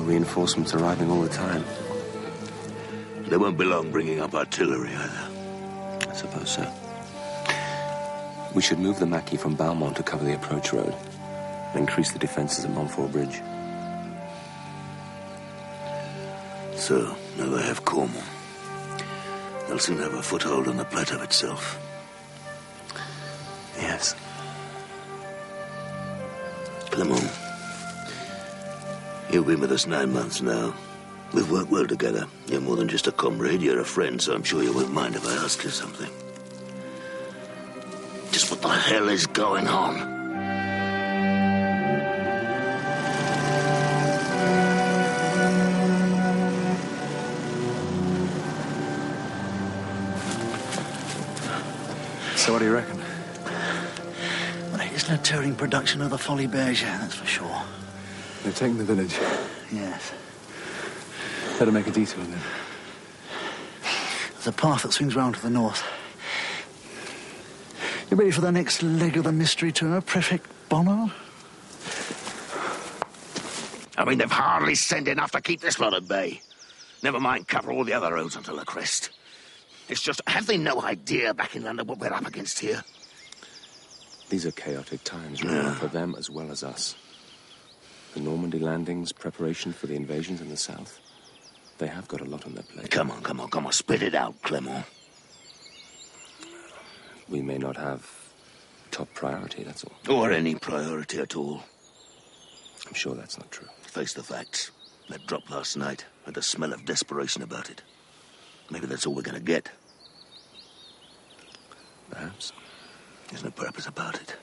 Reinforcements arriving all the time. They won't be long bringing up artillery either. I suppose so. We should move the Maquis from Balmont to cover the approach road and increase the defences at Montfort Bridge. So, now they have Cornwall. They'll soon have a foothold on the plateau itself. Yes. Clement, you've been with us 9 months now. We've worked well together. You're more than just a comrade, you're a friend, so I'm sure you won't mind if I ask you something. Just what the hell is going on? So what do you reckon? Well, it's no touring production of the Folie Bergère, that's for sure. They've taken the village. Yes. Better make a detour then. There's a path that swings round to the north. You ready for the next leg of the mystery tour, Prefect Bonner? I mean, they've hardly sent enough to keep this lot at bay. Never mind cover all the other roads until the crest. It's just, have they no idea back in London what we're up against here? These are chaotic times, really, for them as well as us. The Normandy landings, preparation for the invasions in the south. They have got a lot on their plate. Come on, spit it out, Clement. We may not have top priority, that's all. Or any priority at all. I'm sure that's not true. Face the facts. That drop last night had the smell of desperation about it. Maybe that's all we're gonna get. Perhaps. There's no purpose about it.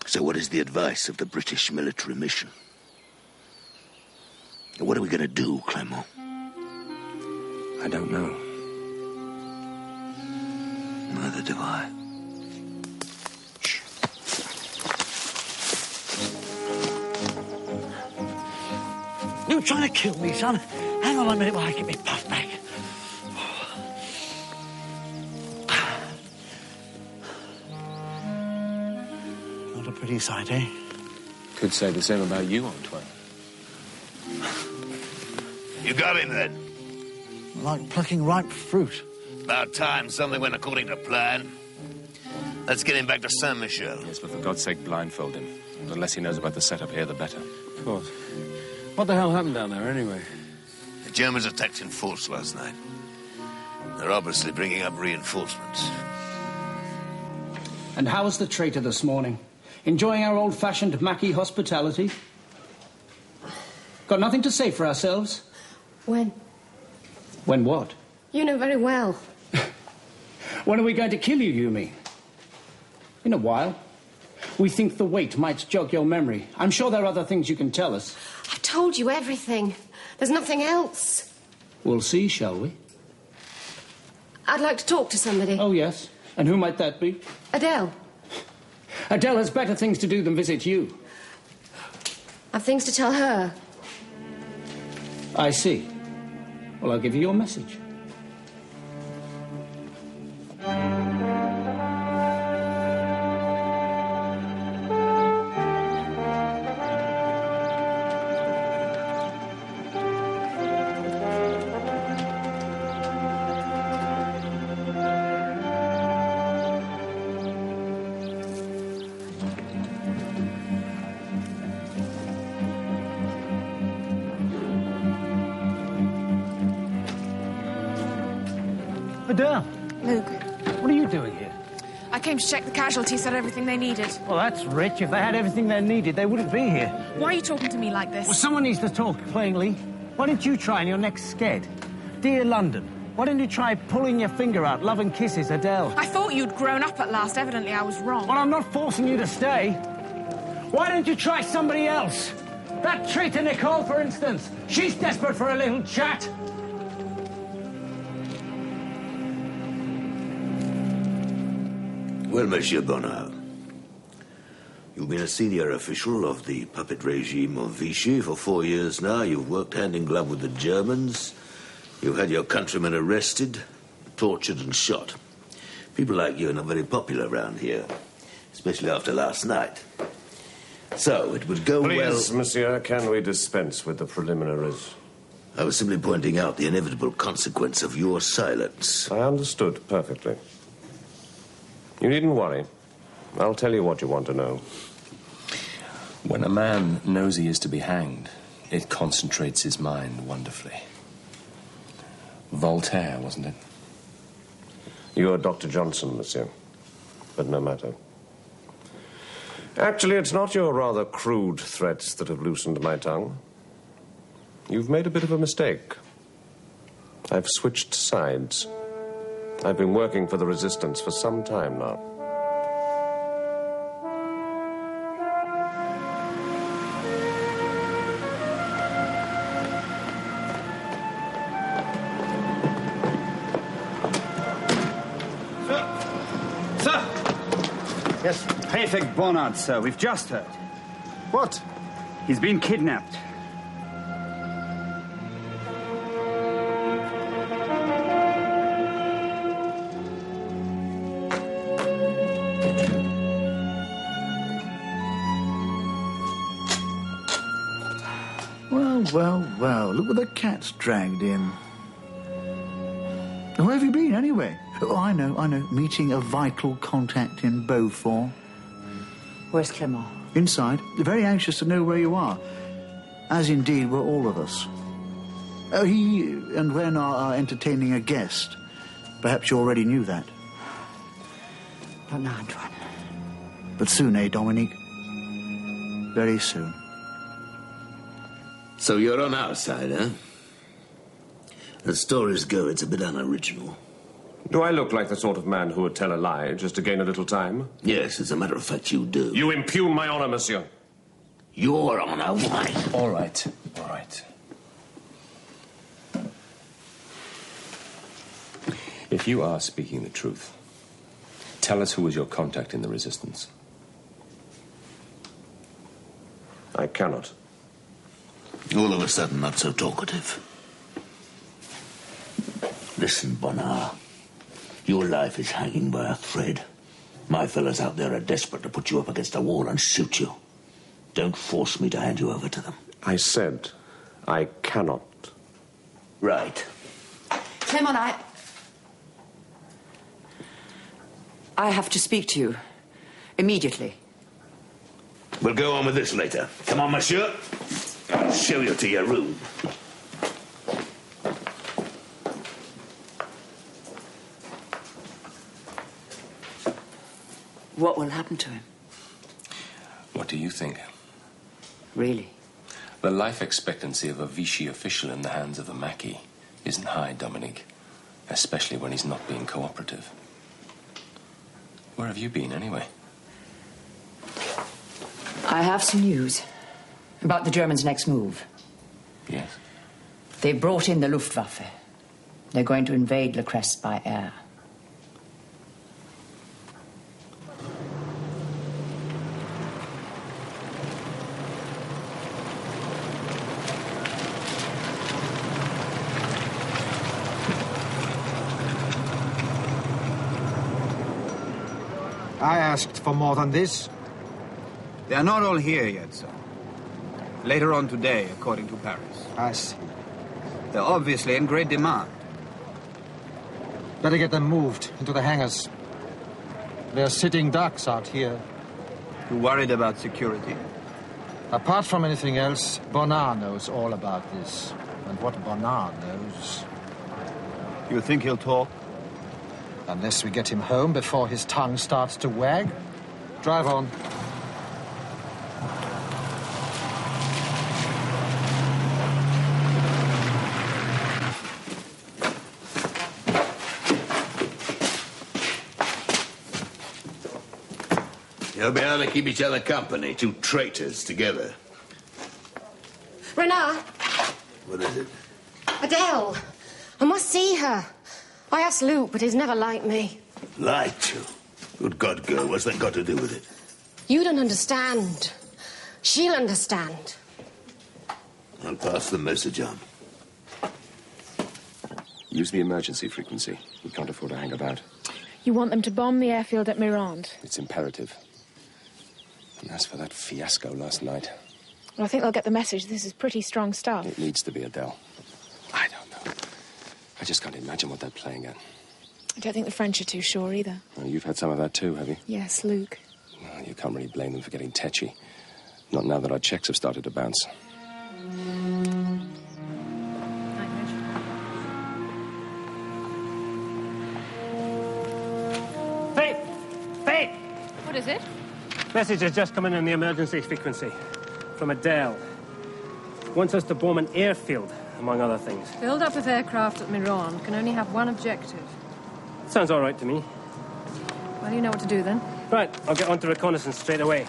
So what is the advice of the British military mission? What are we going to do, Clement? I don't know. Neither do I. You trying to kill me, son? Hang on a minute while I get my puff back. Not a pretty sight, eh? Could say the same about you, Antoine. You got him, then? Like plucking ripe fruit. About time something went according to plan. Let's get him back to Saint-Michel. Yes, but for God's sake, blindfold him. The less he knows about the setup here, the better. Of course. What the hell happened down there, anyway? The Germans attacked in force last night. They're obviously bringing up reinforcements. And how was the traitor this morning? Enjoying our old-fashioned Maquis hospitality? Got nothing to say for ourselves? When? When what? You know very well. When are we going to kill you, you mean? In a while. We think the weight might jog your memory. I'm sure there are other things you can tell us. I told you everything. There's nothing else. We'll see, shall we? I'd like to talk to somebody. Oh, yes. And who might that be? Adele. Adele has better things to do than visit you. I've things to tell her. I see. Well, I'll give you your message. Adele, Luke, what are you doing here? I came to check the casualties had everything they needed. Well, that's rich. If they had everything they needed, they wouldn't be here. Why are you talking to me like this? Well, someone needs to talk plainly. Why didn't you try in your next sked? Dear London, why didn't you try pulling your finger out, love and kisses, Adele? I thought you'd grown up at last. Evidently, I was wrong. Well, I'm not forcing you to stay. Why don't you try somebody else? That traitor Nicole, for instance. She's desperate for a little chat. Well, Monsieur Bonnard, you've been a senior official of the puppet regime of Vichy for 4 years now. You've worked hand in glove with the Germans. You've had your countrymen arrested, tortured and shot. People like you are not very popular around here, especially after last night. So, it would go well... Please, monsieur, can we dispense with the preliminaries? I was simply pointing out the inevitable consequence of your silence. I understood perfectly. You needn't worry. I'll tell you what you want to know. When a man knows he is to be hanged, it concentrates his mind wonderfully. Voltaire, wasn't it? You're Dr. Johnson, monsieur. But no matter. Actually, it's not your rather crude threats that have loosened my tongue. You've made a bit of a mistake. I've switched sides. I've been working for the resistance for some time now. Yes, Prefect Bonnard, sir. We've just heard. What? He's been kidnapped. Well, look what the cat's dragged in. Where have you been, anyway? Oh, I know. Meeting a vital contact in Beaufort. Where's Clement? Inside. Very anxious to know where you are. As indeed were all of us. He and Ren are entertaining a guest. Perhaps you already knew that. Not now, Antoine. But soon, Dominique? Very soon. So you're on our side, eh? As stories go, it's a bit unoriginal. Do I look like the sort of man who would tell a lie just to gain a little time? Yes, as a matter of fact, you do. You impugn my honor, monsieur. Your honor, why? All right. If you are speaking the truth, tell us who was your contact in the resistance. I cannot. All of a sudden, not so talkative. Listen, Bonnard. Your life is hanging by a thread. My fellows out there are desperate to put you up against a wall and shoot you. Don't force me to hand you over to them. I said I cannot. Right. Clement, I have to speak to you. Immediately. We'll go on with this later. Come on, monsieur. I'll show you to your room. What will happen to him? What do you think? Really? The life expectancy of a Vichy official in the hands of a Maquis isn't high, Dominique. Especially when he's not being cooperative. Where have you been, anyway? I have some news about the Germans' next move. Yes? They brought in the Luftwaffe. They're going to invade Le Crest by air. I asked for more than this. They are not all here yet, sir. Later on today, according to Paris. I see. They're obviously in great demand. Better get them moved into the hangars. They're sitting ducks out here. You worried about security? Apart from anything else, Bonnard knows all about this. And what Bonnard knows... You think he'll talk? Unless we get him home before his tongue starts to wag. Drive on. You'll be able to keep each other company, two traitors together. Renard, What is it? Adele. I must see her. I asked Luke, but he's never liked me. Liked you? Good God, girl, what's that got to do with it? You don't understand. She'll understand. I'll pass the message on. Use the emergency frequency. We can't afford to hang about. You want them to bomb the airfield at Mirande? It's imperative. And as for that fiasco last night... Well, I think they'll get the message. This is pretty strong stuff. It needs to be, Adele. I don't know. I just can't imagine what they're playing at. I don't think the French are too sure either. Well, you've had some of that too, have you? Yes, Luke. Well, you can't really blame them for getting tetchy. Not now that our checks have started to bounce. Faith! Faith! What is it? Message has just come in on the emergency frequency. From Adele. Wants us to bomb an airfield, among other things. Build up of aircraft at Mirande can only have one objective. Sounds all right to me. Well, you know what to do then. Right, I'll get on to reconnaissance straight away.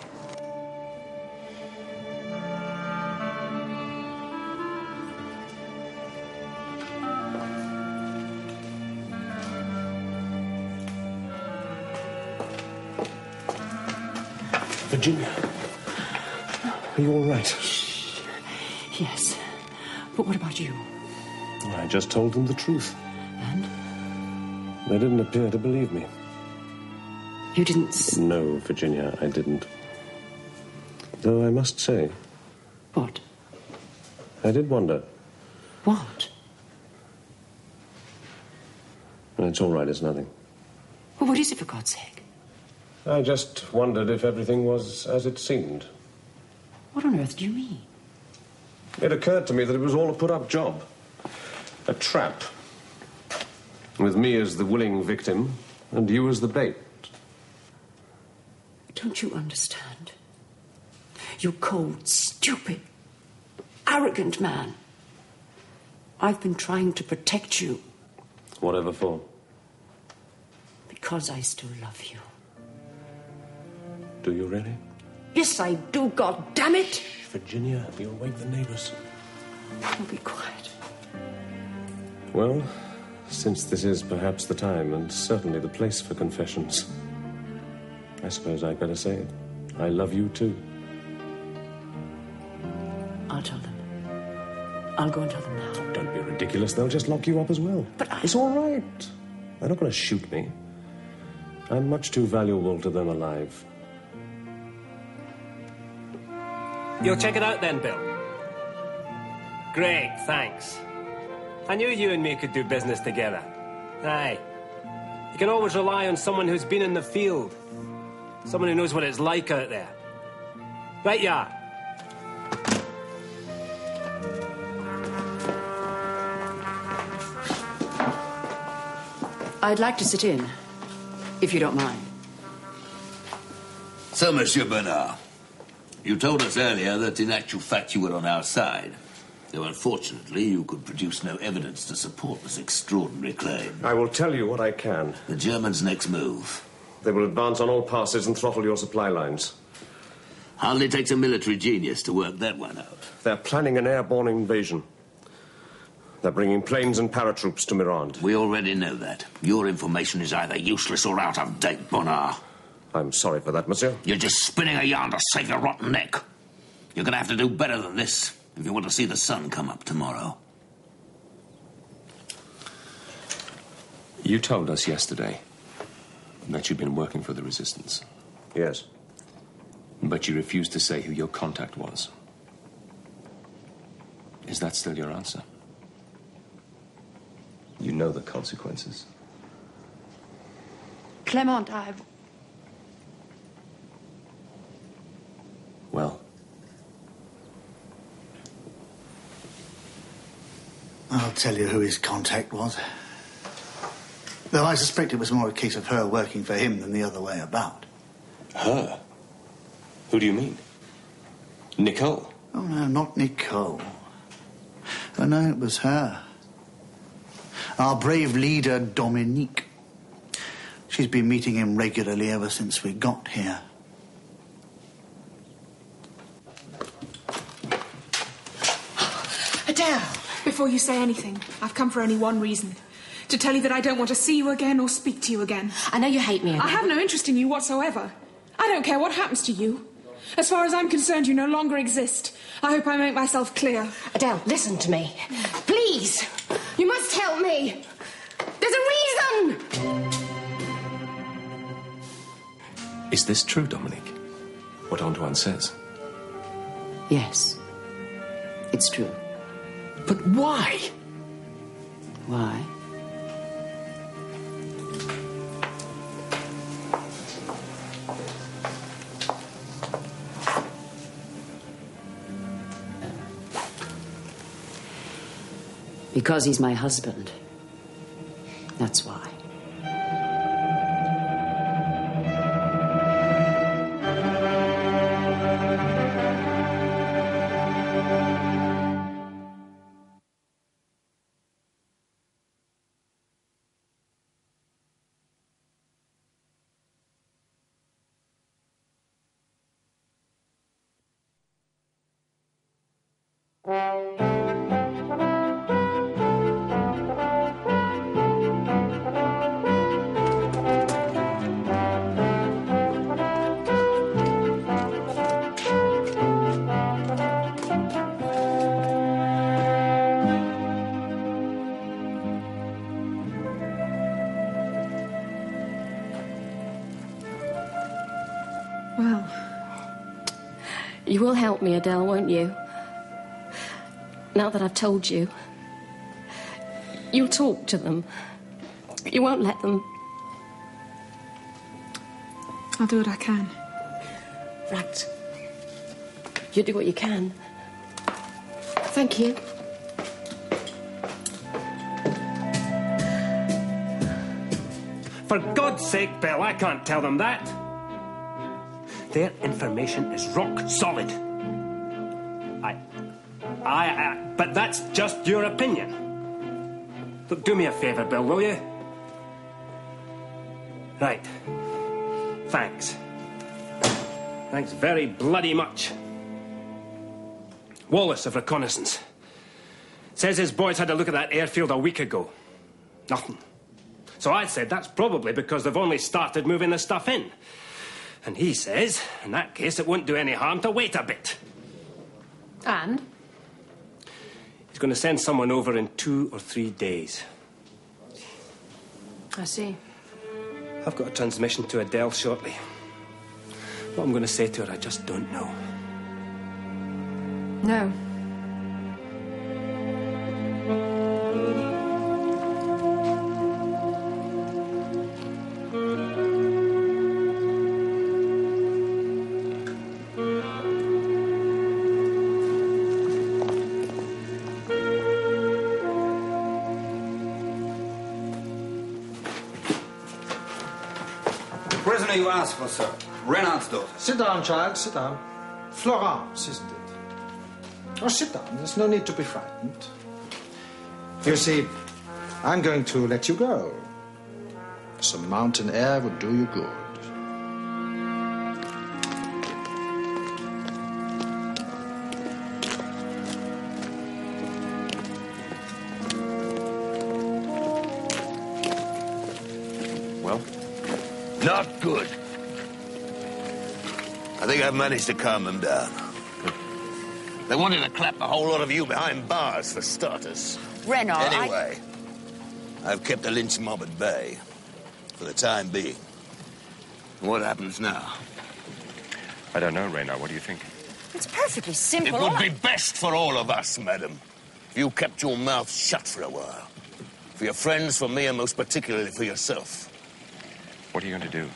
Virginia, are you all right? Yes. But what about you? I just told them the truth. And? They didn't appear to believe me. You didn't... No, Virginia, I didn't. Though I must say... What? I did wonder. What? It's all right, it's nothing. Well, what is it, for God's sake? I just wondered if everything was as it seemed. What on earth do you mean? It occurred to me that it was all a put-up job. A trap. With me as the willing victim, and you as the bait. Don't you understand? You cold, stupid, arrogant man. I've been trying to protect you. Whatever for? Because I still love you. Do you really? Yes, I do, God damn it! Virginia, you'll wake the neighbors. Oh, be quiet. Well, since this is perhaps the time, and certainly the place for confessions, I suppose I'd better say it. I love you too. I'll tell them. I'll go and tell them now. Oh, don't be ridiculous. They'll just lock you up as well. But It's all right. They're not going to shoot me. I'm much too valuable to them alive. You'll check it out then, Bill? Great, thanks. I knew you and me could do business together. Aye. You can always rely on someone who's been in the field. Someone who knows what it's like out there. Right, ya. I'd like to sit in, if you don't mind. So, Monsieur Bernard, you told us earlier that in actual fact you were on our side. Though unfortunately you could produce no evidence to support this extraordinary claim. I will tell you what I can. The Germans' next move. They will advance on all passes and throttle your supply lines. Hardly takes a military genius to work that one out. They're planning an airborne invasion. They're bringing planes and paratroops to Mirande. We already know that. Your information is either useless or out of date, Bonnard. I'm sorry for that, monsieur. You're just spinning a yarn to save your rotten neck. You're going to have to do better than this if you want to see the sun come up tomorrow. You told us yesterday that you'd been working for the Resistance. Yes. But you refused to say who your contact was. Is that still your answer? You know the consequences. Clement, I've... Well? I'll tell you who his contact was. Though I suspect it was more a case of her working for him than the other way about. Her? Who do you mean? Nicole? Oh, no, not Nicole. Oh, no, it was her. Our brave leader, Dominique. She's been meeting him regularly ever since we got here. Adele! Before you say anything, I've come for only one reason. To tell you that I don't want to see you again or speak to you again. I know you hate me, Adele. I have no interest in you whatsoever. I don't care what happens to you. As far as I'm concerned, you no longer exist. I hope I make myself clear. Adele, listen to me. Please! You must help me! There's a reason! Is this true, Dominique? What Antoine says? Yes. It's true. But why? Why? Because he's my husband. That's why. Well, you will help me, Adele, won't you? Now that I've told you, you'll talk to them. You won't let them... I'll do what I can. Right. You do what you can. Thank you. For God's sake, Bill, I can't tell them that. Their information is rock solid. But that's just your opinion. Look, do me a favour, Bill, will you? Right. Thanks. Thanks very bloody much. Wallace of Reconnaissance. Says his boys had a look at that airfield a week ago. Nothing. So I said that's probably because they've only started moving the stuff in. And he says, in that case, it won't do any harm to wait a bit. And? He's going to send someone over in 2 or 3 days. I see. I've got a transmission to Adele shortly. What I'm going to say to her, I just don't know. No. Prisoner you asked for, sir. Reynard's daughter. Sit down, child, sit down. Florence, isn't it? Oh, sit down. There's no need to be frightened. You see, I'm going to let you go. Some mountain air would do you good. Well? Not good. I think I've managed to calm them down. They wanted to clap the whole lot of you behind bars, for starters. Renard, Anyway, I've kept the lynch mob at bay. For the time being. What happens now? I don't know, Reynard. What do you think? It's perfectly simple. It would be best for all of us, madam, if you kept your mouth shut for a while. For your friends, for me, and most particularly for yourself. What are you going to do?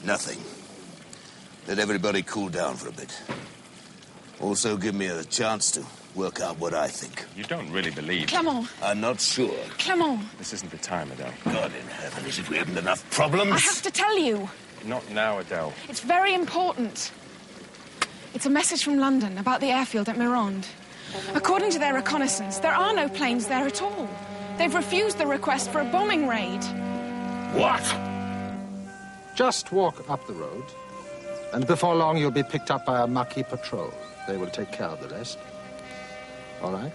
Nothing. Let everybody cool down for a bit. Also give me a chance to work out what I think. You don't really believe... Clement. I'm not sure. Clement. This isn't the time, Adele. God in heaven, as if we haven't enough problems. I have to tell you. Not now, Adele. It's very important. It's a message from London about the airfield at Mirande. According to their reconnaissance, there are no planes there at all. They've refused the request for a bombing raid. What? Just walk up the road, and before long you'll be picked up by a Maquis patrol. They will take care of the rest. All right?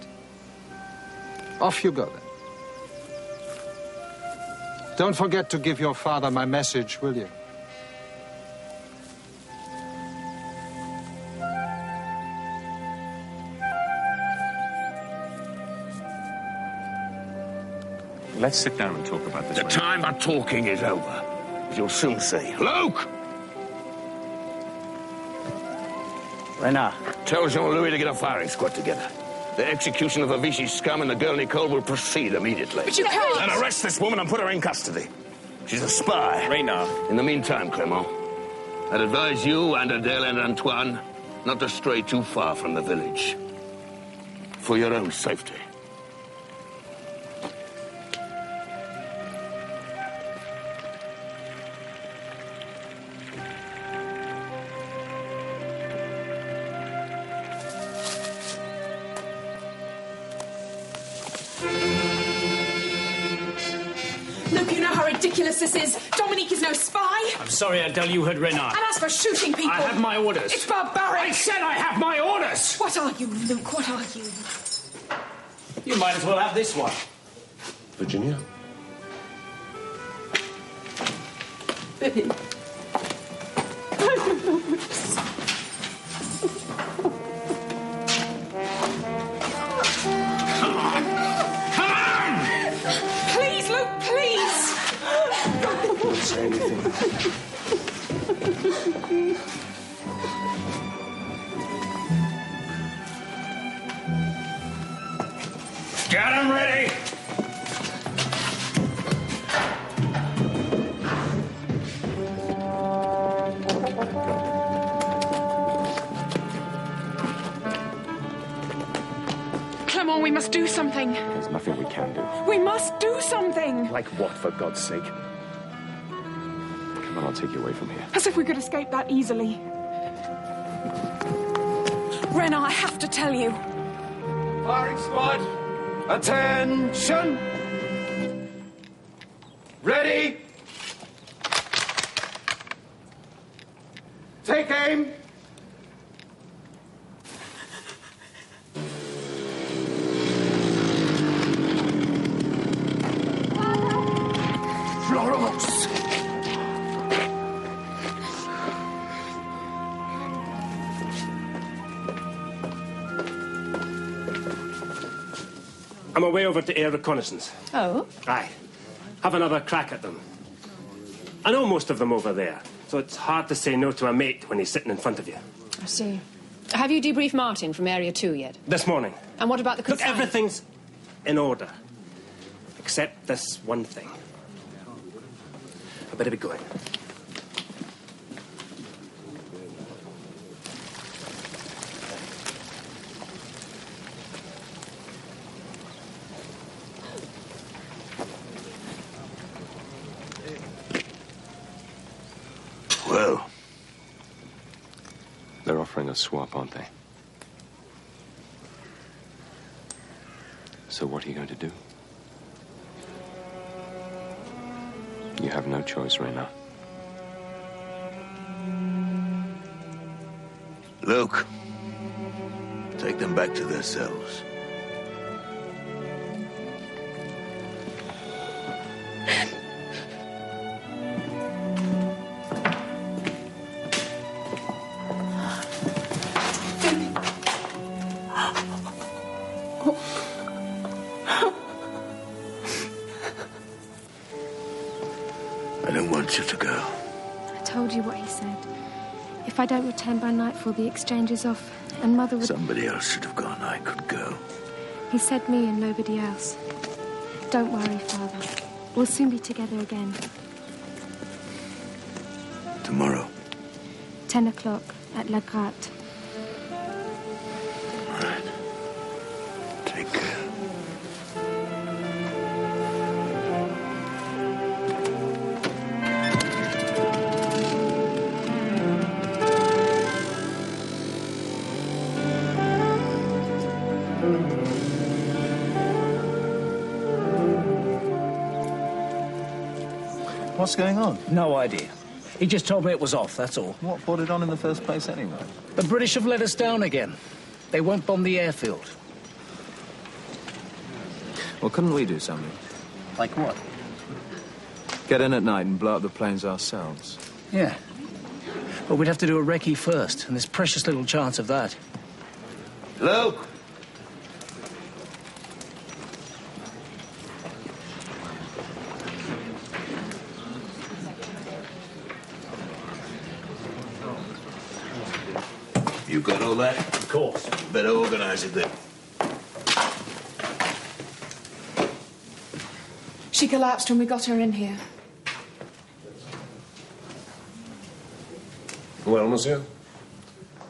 Off you go, then. Don't forget to give your father my message, will you? Let's sit down and talk about this. The time for talking is over, as you'll soon see. Luke! Renard. Tell Jean-Louis to get a firing squad together. The execution of the Vichy scum and the girl Nicole will proceed immediately. But you can't! And arrest this woman and put her in custody. She's a spy. Reynard. In the meantime, Clement, I'd advise you and Adele and Antoine not to stray too far from the village. For your own safety. Look, you know how ridiculous this is. Dominique is no spy. I'm sorry, Adele, you heard Renard. And as for shooting people... I have my orders. It's barbaric. I said I have my orders. What are you, Luke? What are you? You might as well have this one. Virginia? Baby. Please, Luke, please. Don't say anything. Get him ready! Clement, we must do something. There's nothing we can do. We must do something. Like what, for God's sake? Come on, I'll take you away from here. As if we could escape that easily. Renard, I have to tell you. Firing squad, attention! Ready? Take aim! Florence! I'm away over to air reconnaissance. Oh? Aye. Have another crack at them. I know most of them over there, so it's hard to say no to a mate when he's sitting in front of you. I see. Have you debriefed Martin from Area 2 yet? This morning. And what about the Look, consign- everything's in order. Except this one thing. I better be going. Well, They're offering a swap, aren't they? So what are you going to do? You have no choice, Reynard. Luke, take them back to their cells. I don't want you to go. I told you what he said. If I don't return by nightfall, the exchange is off, and Mother would... Somebody else should have gone. I could go. He said me and nobody else. Don't worry, Father. We'll soon be together again. Tomorrow. 10 o'clock at La Gratte. What's going on? No idea. He just told me it was off, that's all. What brought it on in the first place, anyway? The British have let us down again. They won't bomb the airfield. Well, couldn't we do something? Like what? Get in at night and blow up the planes ourselves. Yeah. But we'd have to do a recce first, and there's precious little chance of that. Luke! You got all that? Of course. Better organize it then. She collapsed when we got her in here. Well, monsieur?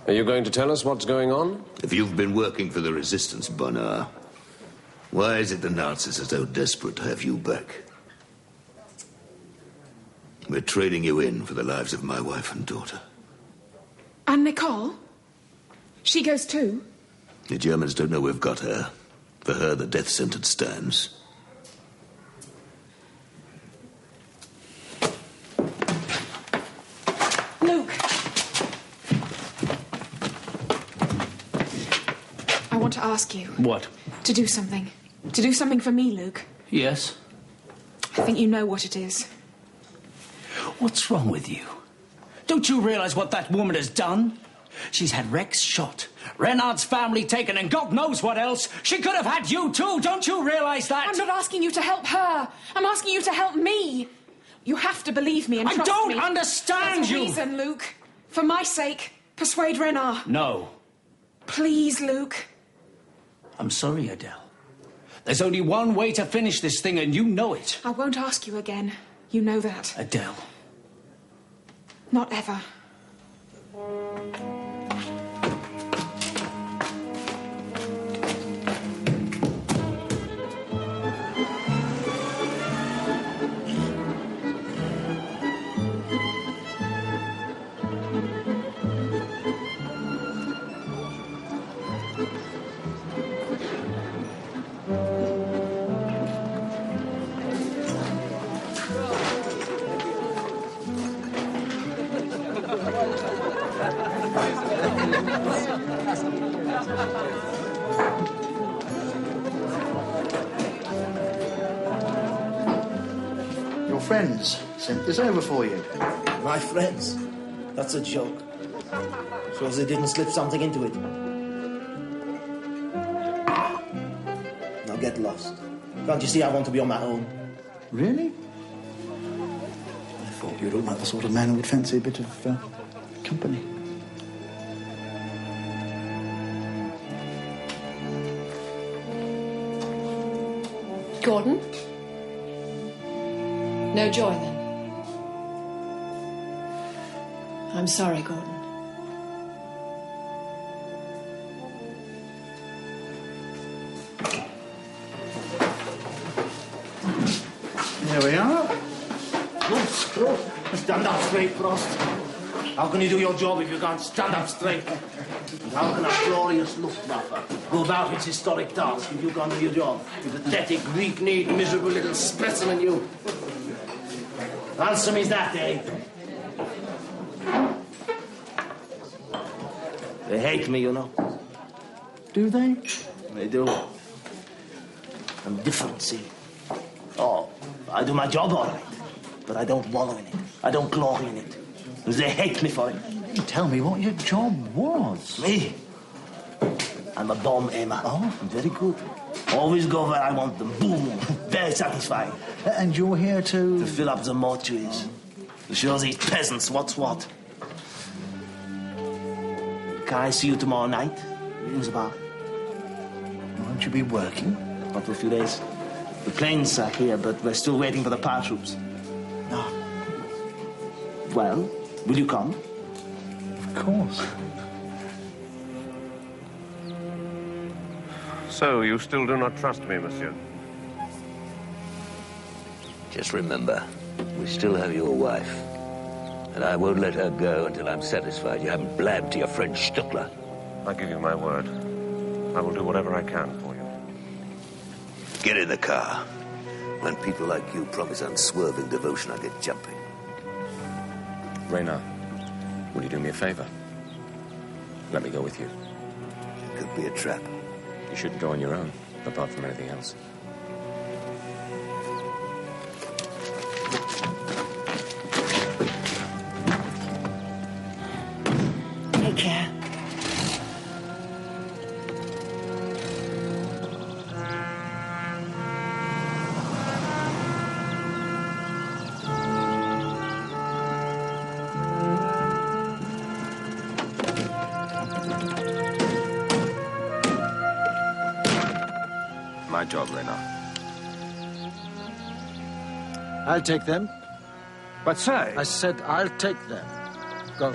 Are you going to tell us what's going on? If you've been working for the resistance, Bonnard, why is it the Nazis are so desperate to have you back? We're trading you in for the lives of my wife and daughter. And Nicole? She goes too? The Germans don't know we've got her. For her, the death sentence stands. Luke! I want to ask you. What? To do something. To do something for me, Luke. Yes? I think you know what it is. What's wrong with you? Don't you realize what that woman has done? She's had Rex shot, Renard's family taken, and God knows what else. She could have had you too, don't you realize that? I'm not asking you to help her. I'm asking you to help me. You have to believe me and trust me. I don't understand There's a you. reason, Luke. For my sake, persuade Renard. No. Please, Luke. I'm sorry, Adele. There's only one way to finish this thing, and you know it. I won't ask you again. You know that. Adele. Not ever. Your friends sent this over for you. My friends? That's a joke. Suppose they didn't slip something into it. Now get lost. Can't you see I want to be on my own? Really? I thought you looked like the sort of man who would fancy a bit of company. Gordon? No joy, then? I'm sorry, Gordon. There we are. Stand up straight, Frost. How can you do your job if you can't stand up straight? And how can a glorious Luftwaffe go about its historic task if you can't do your job? You pathetic, weak-kneed, miserable little specimen, you. Answer me that, eh? They hate me, you know. Do they? They do. I'm different, see. Oh, I do my job all right. But I don't wallow in it. I don't glory in it. They hate me for it. You tell me what your job was. Me? I'm a bomb aimer. Oh, I'm very good. Always go where I want them. Boom. Very satisfying. And you're here to fill up the mortuaries. To show these peasants what's what. Can I see you tomorrow night? In the bar. Won't you be working? Not for a few days. The planes are here, but we're still waiting for the paratroops. No. Well, will you come? Of course. So, you still do not trust me, monsieur? Just remember, we still have your wife. And I won't let her go until I'm satisfied you haven't blabbed to your friend Stuckler. I give you my word. I will do whatever I can for you. Get in the car. When people like you promise unswerving devotion, I get jumpy. Reynard, will you do me a favor? Let me go with you. It could be a trap. You shouldn't go on your own, apart from anything else. Take care. My job, Reynard. I'll take them. But, sir... I said I'll take them. Go.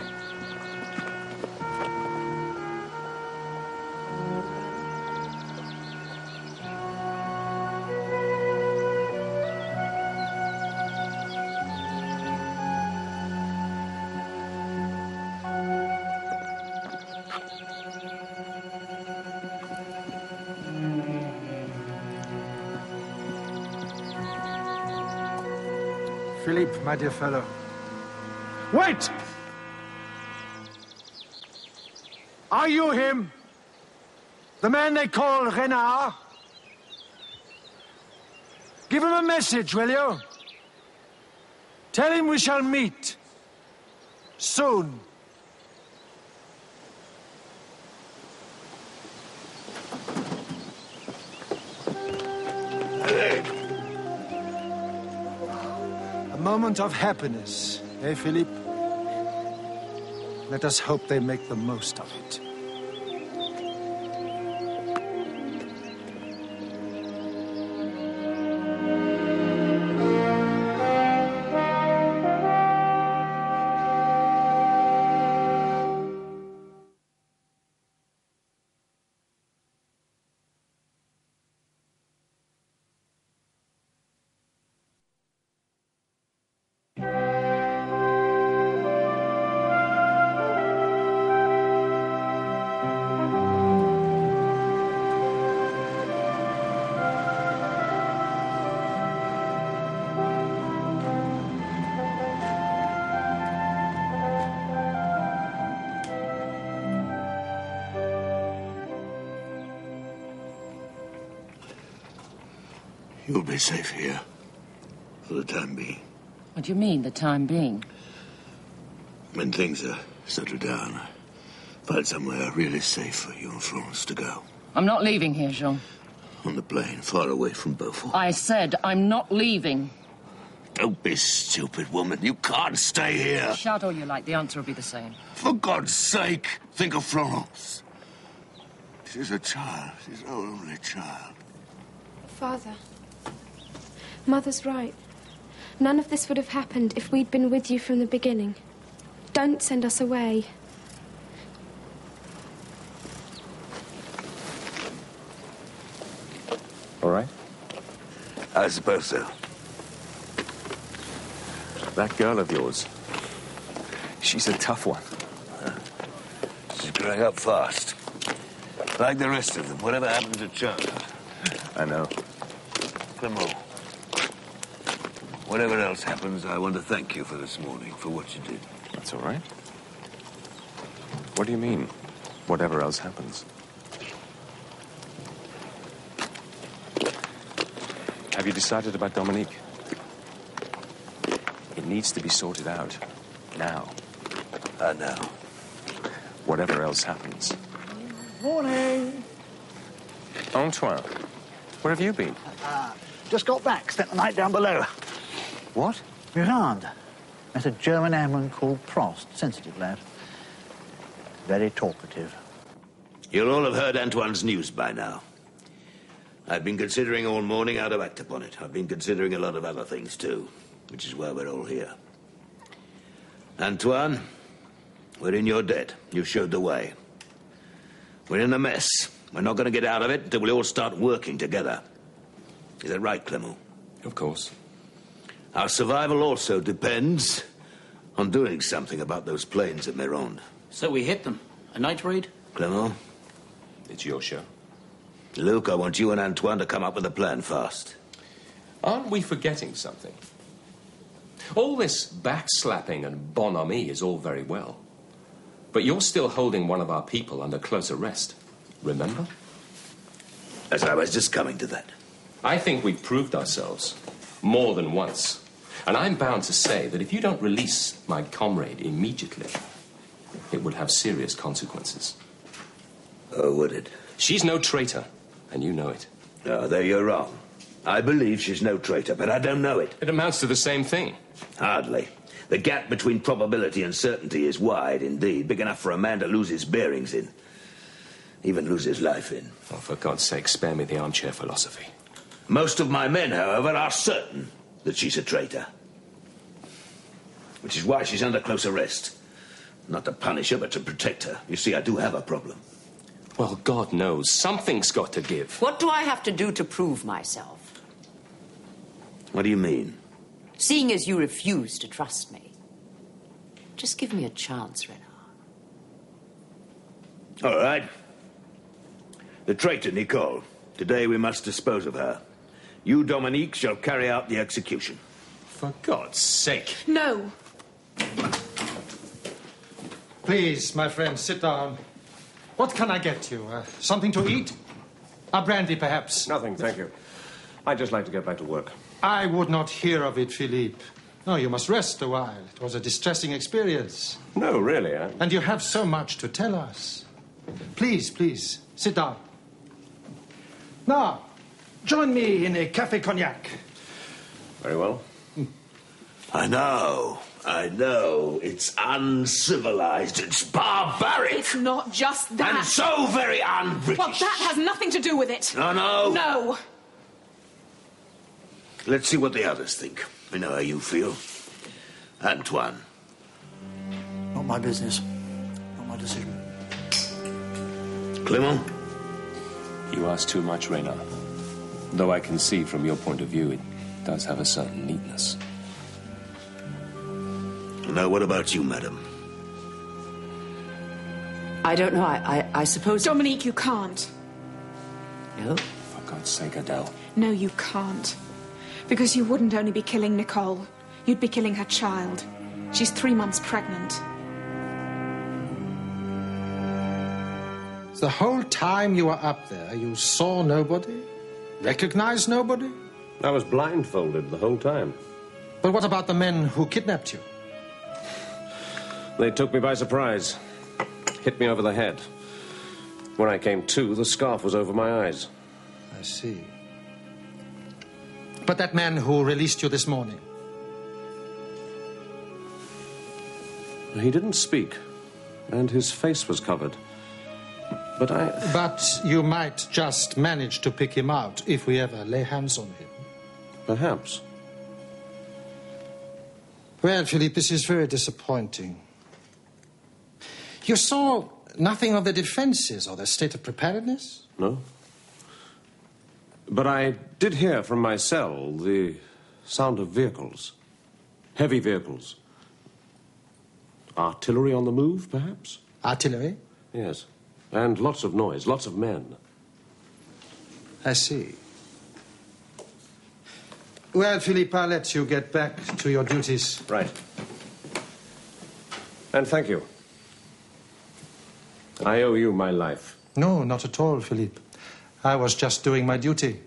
Philippe, my dear fellow. Wait! Are you him? The man they call Renard? Give him a message, will you? Tell him we shall meet. Soon. A moment of happiness, eh, Philippe? Let us hope they make the most of it. You'll be safe here. For the time being. What do you mean, the time being? When things are settled down, find somewhere really safe for you and Florence to go. I'm not leaving here, Jean. On the plane, far away from Beaufort. I said I'm not leaving. Don't be stupid, woman. You can't stay here. Shout all you like. The answer will be the same. For God's sake, think of Florence. She's a child. She's our only child. Father, Mother's right. None of this would have happened if we'd been with you from the beginning. Don't send us away. All right? I suppose so. That girl of yours, she's a tough one. She's growing up fast. Like the rest of them. Whatever happened to Charlie? I know. Clement, whatever else happens, I want to thank you for this morning, for what you did. That's all right. What do you mean, whatever else happens? Have you decided about Dominique? It needs to be sorted out. Now. I know. Whatever else happens. Morning. Antoine, where have you been? Just got back, spent the night down below. What? Miranda. Met a German airman called Prost. Sensitive lad. Very talkative. You'll all have heard Antoine's news by now. I've been considering all morning how to act upon it. I've been considering a lot of other things, too, which is why we're all here. Antoine, we're in your debt. You showed the way. We're in a mess. We're not going to get out of it until we all start working together. Is that right, Clement? Of course. Our survival also depends on doing something about those planes at Mirande. So we hit them. A night raid? Clement? It's your show. Luke, I want you and Antoine to come up with a plan fast. Aren't we forgetting something? All this backslapping and bonhomie is all very well. But you're still holding one of our people under close arrest. Remember? As I was just coming to that. I think we've proved ourselves more than once. And I'm bound to say that if you don't release my comrade immediately, it would have serious consequences. Oh, would it? She's no traitor, and you know it. No, there you're wrong. I believe she's no traitor, but I don't know it. It amounts to the same thing. Hardly. The gap between probability and certainty is wide indeed, big enough for a man to lose his bearings in. Even lose his life in. Oh, for God's sake, spare me the armchair philosophy. Most of my men, however, are certain that she's a traitor. Which is why she's under close arrest. Not to punish her, but to protect her. You see, I do have a problem. Well, God knows, something's got to give. What do I have to do to prove myself? What do you mean? Seeing as you refuse to trust me. Just give me a chance, Renard. All right. The traitor, Nicole. Today we must dispose of her. You, Dominique, shall carry out the execution. For God's sake. No. Please, my friend, sit down. What can I get you? Something to eat? A brandy, perhaps? Nothing, thank you. I'd just like to get back to work. I would not hear of it, Philippe. No, you must rest a while. It was a distressing experience. No, really, And you have so much to tell us. Please, please, sit down. Now, join me in a café cognac. Very well. I know. It's uncivilized. It's barbaric. It's not just that. And so very un-British. Well, that has nothing to do with it. No. No. Let's see what the others think. We know how you feel. Antoine. Not my business. Not my decision. Clement? You ask too much, Reynard. Though I can see from your point of view, it does have a certain neatness. Now, what about you, madam? I don't know. I suppose... Dominique, you can't. No? For God's sake, Adele. No, you can't. Because you wouldn't only be killing Nicole. You'd be killing her child. She's 3 months pregnant. The whole time you were up there, you saw nobody? Recognized nobody? I was blindfolded the whole time. But what about the men who kidnapped you? They took me by surprise. Hit me over the head. When I came to, the scarf was over my eyes. I see. But that man who released you this morning? He didn't speak, and his face was covered. But you might just manage to pick him out if we ever lay hands on him. Perhaps. Well, Philippe, this is very disappointing. You saw nothing of the defenses or the state of preparedness? No. But I did hear from my cell the sound of vehicles. Heavy vehicles. Artillery on the move, perhaps? Artillery? Yes. And lots of noise, lots of men. I see. Well, Philippe, I'll let you get back to your duties. Right. And thank you. I owe you my life. No, not at all, Philippe. I was just doing my duty.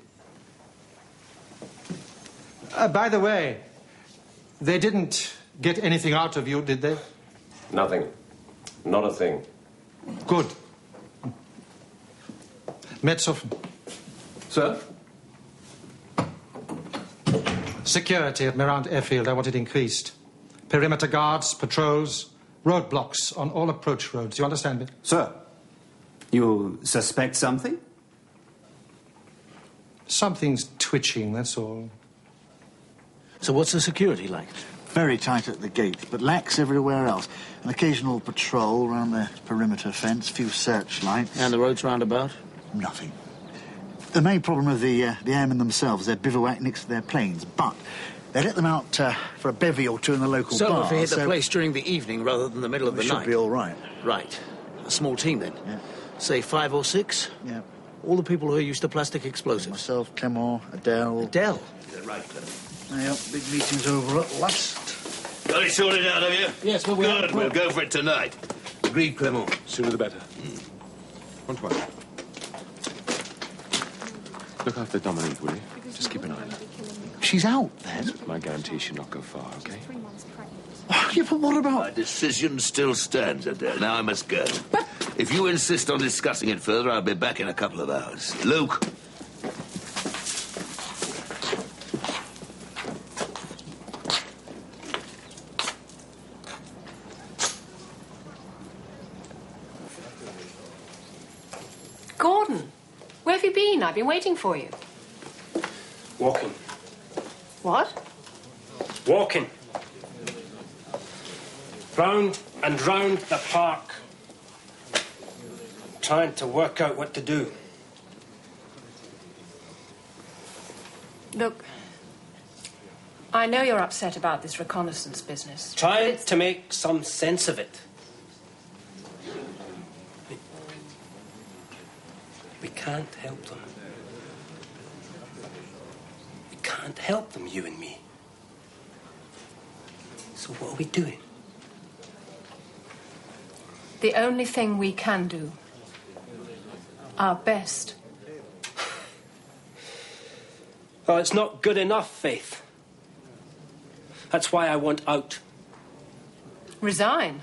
By the way, they didn't get anything out of you, did they? Nothing. Not a thing. Good. Metzofen. Sir? Security at Mirand Airfield, I want it increased. Perimeter guards, patrols, roadblocks on all approach roads. You understand me? Sir, you suspect something? Something's twitching, that's all. So what's the security like? Very tight at the gate, but lax everywhere else. An occasional patrol around the perimeter fence, few searchlights. And the roads roundabout? Nothing. The main problem of the airmen themselves, they're bivouac next to their planes, but they let them out for a bevy or two in the local So bar. if we hit the place during the evening rather than the middle of the night? Should be all right. Right. A small team, then? Yeah. Say 5 or 6? Yeah. All the people who are used to plastic explosives. Myself, Clement, Adele. Adele? Is that right, Clement? Yep, big meeting's over at last. Got it sorted out, have you? Yes, but we Good, we'll go for it tonight. Agreed, Clement. Sooner the better. Antoine. Look after Dominique, will you? Just keep an eye on her. She's out, then? My guarantee she'll not go far, okay? Yeah, but what about... My decision still stands, Adele. Now I must go. If you insist on discussing it further, I'll be back in a couple of hours. Luke. Gordon, where have you been? I've been waiting for you. Walking. What? Walking. Round and round the park. Trying to work out what to do. Look, I know you're upset about this reconnaissance business. Trying to make some sense of it. We can't help them. We can't help them, you and me. So what are we doing? The only thing we can do, our best. Well, it's not good enough, Faith. That's why I want out. Resign?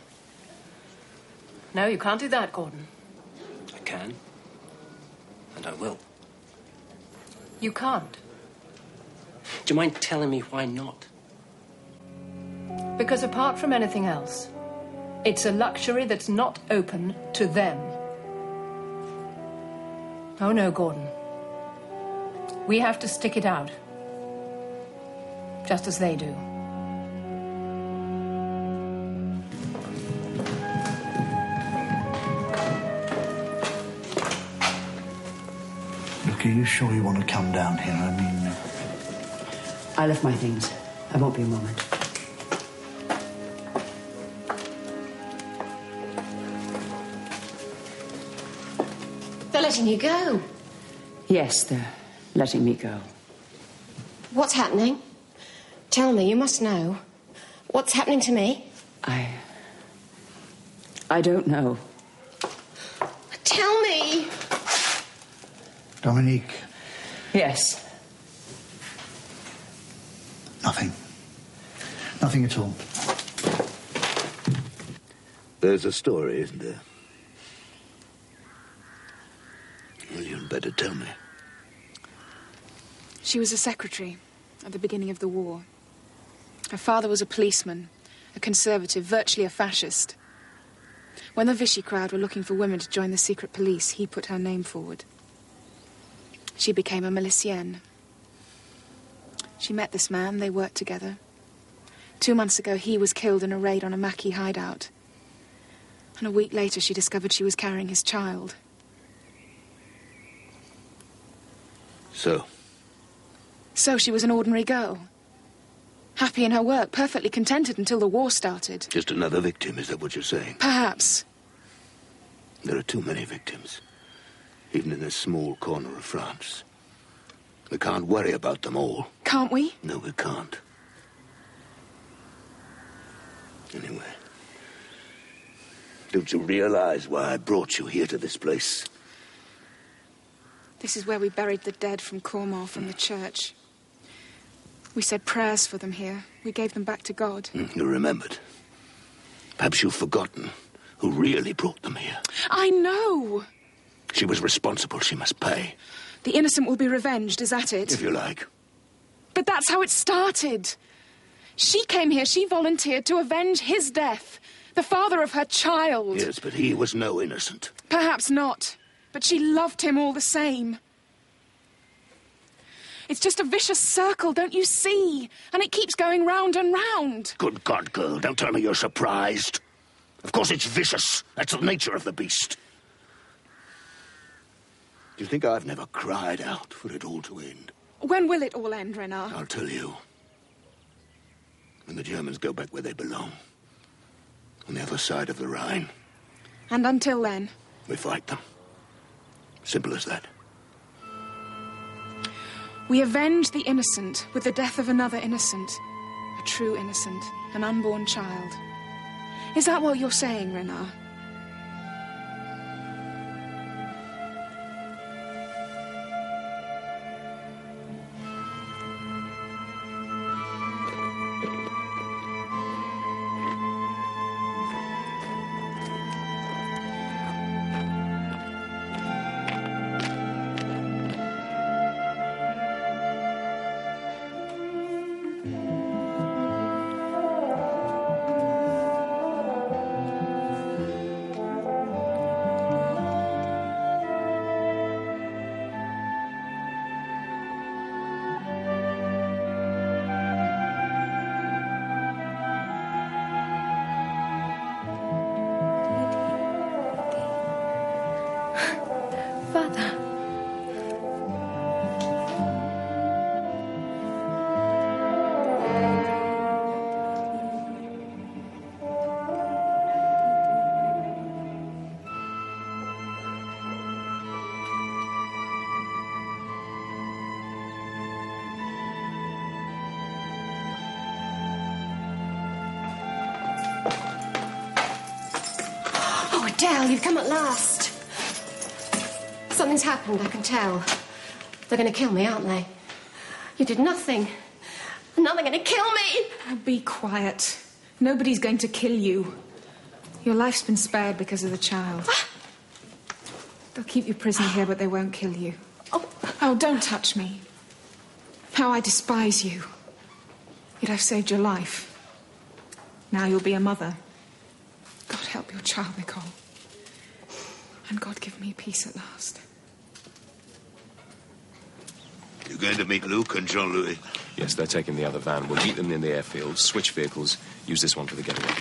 No, you can't do that, Gordon. I can. And I will. You can't. Do you mind telling me why not? Because apart from anything else, it's a luxury that's not open to them. Oh, no, Gordon. We have to stick it out. Just as they do. Look, are you sure you want to come down here? I mean... I left my things. I won't be a moment. They're letting you go. Yes, they're letting me go. What's happening? Tell me, you must know. What's happening to me? I don't know. Tell me! Dominique. Yes. Nothing. Nothing at all. There's a story, isn't there? Well, you'd better tell me. She was a secretary at the beginning of the war. Her father was a policeman, a conservative, virtually a fascist. When the Vichy crowd were looking for women to join the secret police, he put her name forward. She became a milicienne. She met this man, they worked together. 2 months ago, he was killed in a raid on a Maquis hideout. And a week later, she discovered she was carrying his child. So? So she was an ordinary girl. Happy in her work, perfectly contented until the war started. Just another victim, is that what you're saying? Perhaps. There are too many victims, even in this small corner of France. We can't worry about them all. Can't we? No, we can't. Anyway, don't you realize why I brought you here to this place? This is where we buried the dead from Cornwall from the church. We said prayers for them here. We gave them back to God. You remembered. Perhaps you've forgotten who really brought them here. I know! She was responsible. She must pay. The innocent will be revenged, is that it? If you like. But that's how it started. She came here, she volunteered to avenge his death. The father of her child. Yes, but he was no innocent. Perhaps not. But she loved him all the same. It's just a vicious circle, don't you see? And it keeps going round and round. Good God, girl, don't tell me you're surprised. Of course it's vicious. That's the nature of the beast. Do you think I've never cried out for it all to end? When will it all end, Renard? I'll tell you. When the Germans go back where they belong. On the other side of the Rhine. And until then? We fight them. Simple as that. We avenge the innocent with the death of another innocent. A true innocent, an unborn child. Is that what you're saying, Renard? Father. Oh, Adele, you've come at last. Something's happened, I can tell. They're going to kill me, aren't they? You did nothing. And now they're going to kill me. Oh, be quiet. Nobody's going to kill you. Your life's been spared because of the child. They'll keep you prisoner here, but they won't kill you. Oh, don't touch me. How I despise you. Yet I've saved your life. Now you'll be a mother. God help your child, Nicole. And God give me peace at last. You're going to meet Luke and Jean-Louis? Yes, they're taking the other van. We'll meet them in the airfield, switch vehicles, use this one for the getaway.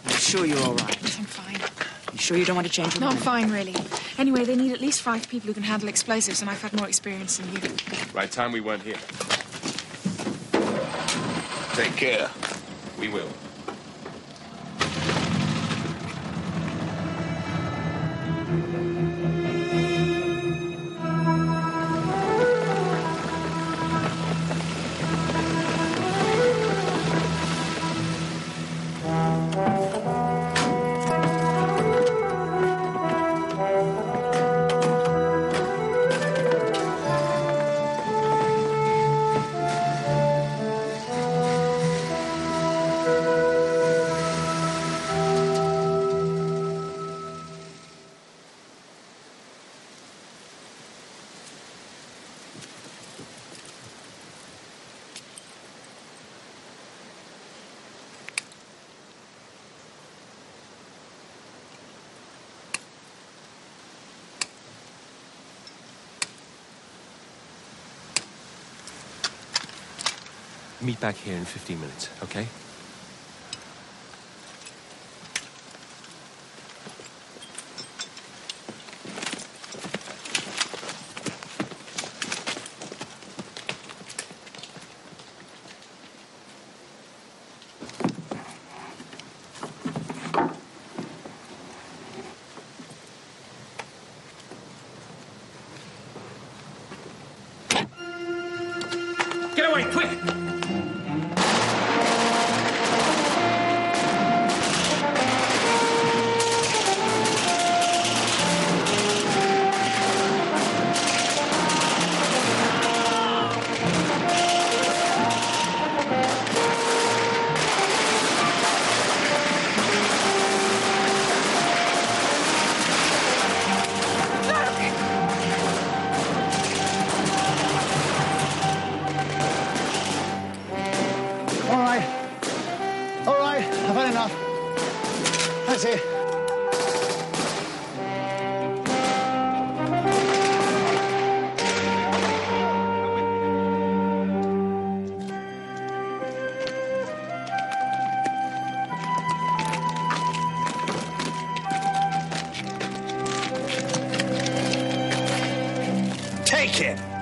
You sure you're all right? I'm fine. You sure you don't want to change your No, I'm mind? fine, really. Anyway, they need at least 5 people who can handle explosives, and I've had more experience than you. Right time we weren't here. Take care. We will. Meet back here in 15 minutes, okay? Get away, quick! All right, I've had enough. That's it. Take him!